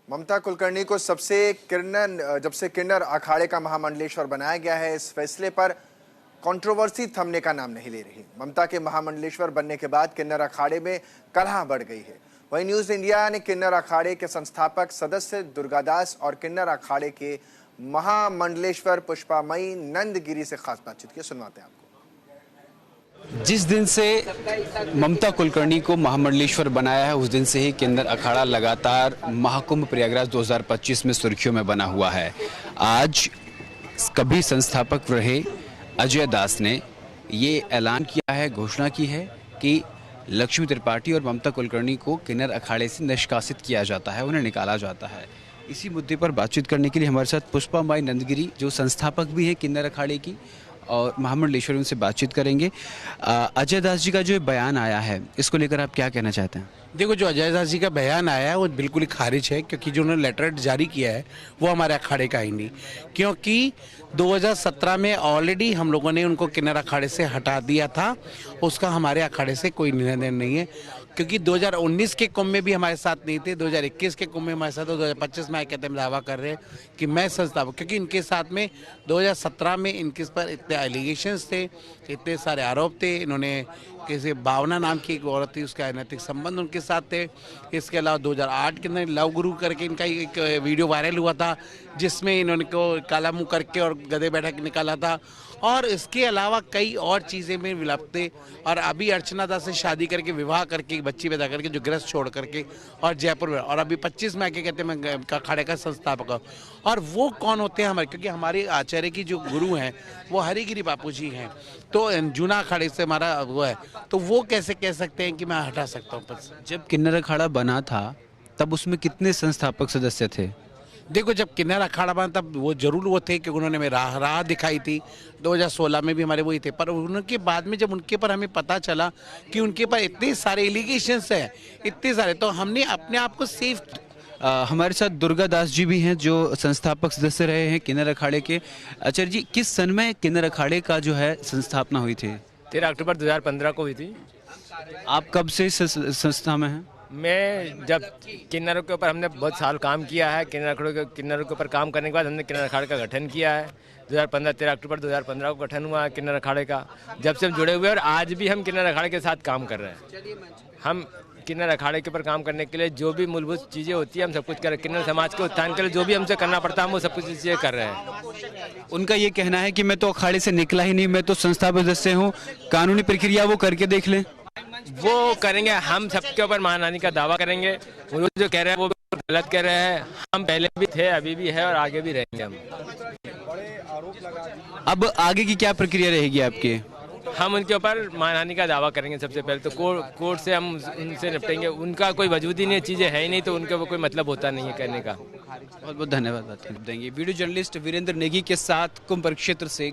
ममता कुलकर्णी को जब से किन्नर अखाड़े का महामंडलेश्वर बनाया गया है, इस फैसले पर कंट्रोवर्सी थमने का नाम नहीं ले रही। ममता के महामंडलेश्वर बनने के बाद किन्नर अखाड़े में कलह बढ़ गई है। वहीं न्यूज इंडिया ने किन्नर अखाड़े के संस्थापक सदस्य दुर्गादास और किन्नर अखाड़े के महामंडलेश्वर पुष्पामयी नंदगिरी से खास बातचीत की। सुनवाते हैं आपको। जिस दिन से ममता कुलकर्णी को महामंडलेश्वर बनाया है, उस दिन से ही किन्नर अखाड़ा लगातार महाकुंभ प्रयागराज 2025 में सुर्खियों में बना हुआ है। आज कभी संस्थापक रहे अजय दास ने ये ऐलान किया है, घोषणा की है कि लक्ष्मी त्रिपाठी और ममता कुलकर्णी को किन्नर अखाड़े से निष्कासित किया जाता है, उन्हें निकाला जाता है। इसी मुद्दे पर बातचीत करने के लिए हमारे साथ पुष्पामयी नंदगिरी, जो संस्थापक भी हैं किन्नर अखाड़े की और महामंडलेश्वर, उनसे बातचीत करेंगे। अजय दास जी का जो बयान आया है, इसको लेकर आप क्या कहना चाहते हैं? देखो, जो अजय दास जी का बयान आया है वो बिल्कुल ही खारिज है, क्योंकि जो उन्होंने लेटर जारी किया है वो हमारे अखाड़े का ही नहीं। क्योंकि 2017 में ऑलरेडी हम लोगों ने उनको किन्नर अखाड़े से हटा दिया था, उसका हमारे अखाड़े से कोई लेन-देन नहीं है। क्योंकि 2019 के कुंभ में भी हमारे साथ नहीं थे, 2021 के कुंभ में हमारे साथ, 2025 में कहते हैं दावा कर रहे हैं कि मैं संस्थापक, क्योंकि इनके साथ में 2017 में इनके पर इतने एलिगेशंस थे, इतने सारे आरोप थे। इन्होंने किसी भावना नाम की एक औरत थी, उसका अनैतिक संबंध उनके साथ थे। इसके अलावा 2008 के अंदर लव गुरु करके इनका एक वीडियो वायरल हुआ था, जिसमें इन्होंने को काला मुंह करके और गधे बैठा के निकाला था। और इसके अलावा कई और चीज़ें में विलपते, और अभी अर्चना दास से शादी करके, विवाह करके, बच्ची पैदा करके, जो गृहस्थ छोड़ करके और जयपुर में, और अभी 25 में आके कहते हैं मैं अखाड़े का संस्थापक हूँ। और वो कौन होते हैं हमारे? क्योंकि हमारे आचार्य की जो गुरु हैं वो हरिगिरी बापू जी हैं, तो जूना अखाड़े से हमारा वो है, तो वो कैसे कह सकते हैं कि मैं हटा सकता हूँ पद से? जब किन्नर अखाड़ा बना था तब उसमें कितने संस्थापक सदस्य थे? देखो, जब किन्नर अखाड़ा बना तब वो जरूर वो थे, क्योंकि उन्होंने राह दिखाई थी। 2016 में भी हमारे वही थे, पर उनके बाद में जब उनके पर हमें पता चला कि उनके पर इतने सारे एलिगेशंस हैं, इतने सारे, तो हमने अपने आप को सेफ। हमारे साथ दुर्गादास जी भी हैं, जो संस्थापक सदस्य रहे हैं किन्नर अखाड़े के। आचार्य जी, किस सन में किन्नर अखाड़े का जो है संस्थापना हुई थी? 13 अक्टूबर 2015 को हुई थी। आप कब से इस संस्था में हैं? मैं जब किन्नरों के ऊपर हमने बहुत साल काम किया है, किन्नरों के ऊपर काम करने के बाद हमने किन्नर अखाड़े का गठन किया है। 13 अक्टूबर 2015 को गठन हुआ है किन्नर अखाड़े का। जब से हम जुड़े हुए हैं, और आज भी हम किन्नर अखाड़े के साथ काम कर रहे हैं। हम किन्नर अखाड़े के ऊपर काम करने के लिए जो भी मूलभूत चीज़ें होती है हम सब कुछ कर रहे हैं। किन्नर समाज के उत्थान के लिए जो भी हमसे करना पड़ता है हम वो सब कुछ चीज़ें कर रहे हैं। उनका ये कहना है कि मैं तो अखाड़े से निकला ही नहीं, मैं तो संस्थापक सदस्य हूँ, कानूनी प्रक्रिया वो करके देख लें। वो करेंगे, हम सबके ऊपर मानहानि का दावा करेंगे। वो जो कह रहे हैं वो गलत कह रहे हैं। हम पहले भी थे, अभी भी है और आगे भी रहेंगे। हम अब आगे की क्या प्रक्रिया रहेगी आपकी? हम उनके ऊपर मानहानि का दावा करेंगे। सबसे पहले तो कोर्ट से हम उनसे निपटेंगे। उनका कोई वजूद ही नहीं, चीज़ें है ही नहीं, तो उनका वो कोई मतलब होता नहीं है कहने का। बहुत बहुत धन्यवाद बात देंगे। वीडियो जर्नलिस्ट वीरेंद्र नेगी के साथ कुंभ परिक्षेत्र से।